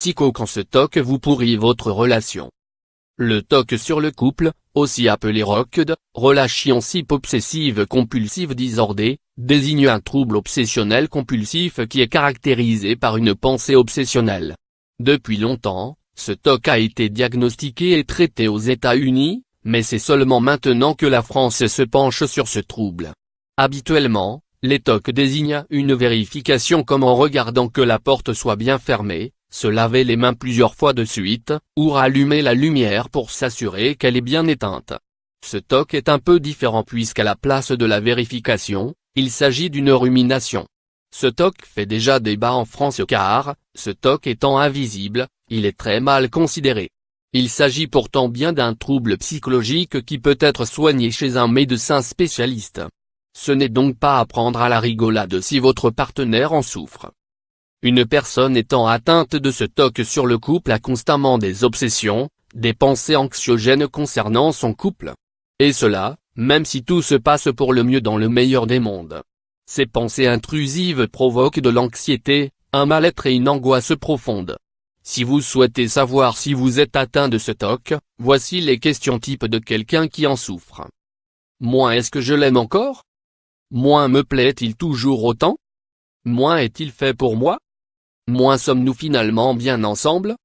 psycho quand ce TOC vous pourrit votre relation. Le TOC sur le couple, aussi appelé ROCD, Relationship Obsessive Compulsive Disorder, désigne un trouble obsessionnel compulsif qui est caractérisé par une pensée obsessionnelle. Depuis longtemps, ce TOC a été diagnostiqué et traité aux États-Unis, mais c'est seulement maintenant que la France se penche sur ce trouble. Habituellement, les TOC désignent une vérification comme en regardant que la porte soit bien fermée, se laver les mains plusieurs fois de suite, ou rallumer la lumière pour s'assurer qu'elle est bien éteinte. Ce TOC est un peu différent puisqu'à la place de la vérification, il s'agit d'une rumination. Ce TOC fait déjà débat en France car, ce TOC étant invisible, il est très mal considéré. Il s'agit pourtant bien d'un trouble psychologique qui peut être soigné chez un médecin spécialiste. Ce n'est donc pas à prendre à la rigolade si votre partenaire en souffre. Une personne étant atteinte de ce TOC sur le couple a constamment des obsessions, des pensées anxiogènes concernant son couple. Et cela, même si tout se passe pour le mieux dans le meilleur des mondes. Ces pensées intrusives provoquent de l'anxiété, un mal-être et une angoisse profonde. Si vous souhaitez savoir si vous êtes atteint de ce TOC, voici les questions types de quelqu'un qui en souffre. Moi, est-ce que je l'aime encore? Moi, me plaît-il toujours autant? Moi, est-il fait pour moi? Moi, sommes-nous finalement bien ensemble?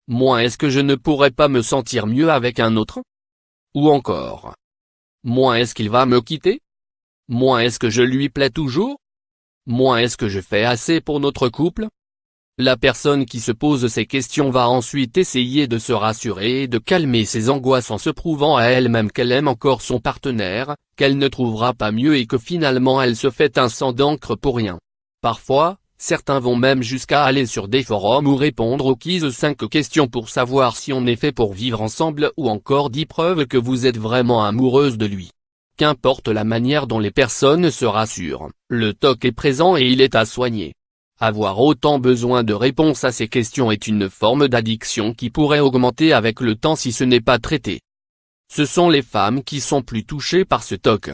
Moi, est-ce que je ne pourrais pas me sentir mieux avec un autre? Ou encore, moi, est-ce qu'il va me quitter? Moi, est-ce que je lui plais toujours? Moi, est-ce que je fais assez pour notre couple? La personne qui se pose ces questions va ensuite essayer de se rassurer et de calmer ses angoisses en se prouvant à elle-même qu'elle aime encore son partenaire, qu'elle ne trouvera pas mieux et que finalement elle se fait un sang d'encre pour rien. Parfois, certains vont même jusqu'à aller sur des forums ou répondre aux quiz 5 questions pour savoir si on est fait pour vivre ensemble ou encore 10 preuves que vous êtes vraiment amoureuse de lui. Qu'importe la manière dont les personnes se rassurent, le TOC est présent et il est à soigner. Avoir autant besoin de réponses à ces questions est une forme d'addiction qui pourrait augmenter avec le temps si ce n'est pas traité. Ce sont les femmes qui sont plus touchées par ce TOC.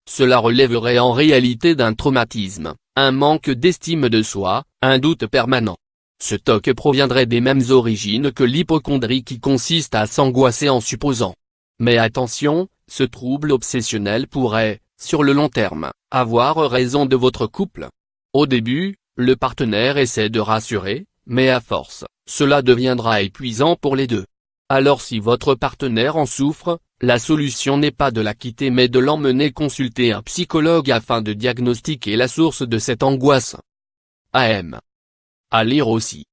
Cela relèverait en réalité d'un traumatisme, un manque d'estime de soi, un doute permanent. Ce TOC proviendrait des mêmes origines que l'hypocondrie qui consiste à s'angoisser en supposant. Mais attention, ce trouble obsessionnel pourrait, sur le long terme, avoir raison de votre couple. Au début, le partenaire essaie de rassurer, mais à force, cela deviendra épuisant pour les deux. Alors si votre partenaire en souffre, la solution n'est pas de la quitter mais de l'emmener consulter un psychologue afin de diagnostiquer la source de cette angoisse. À lire aussi.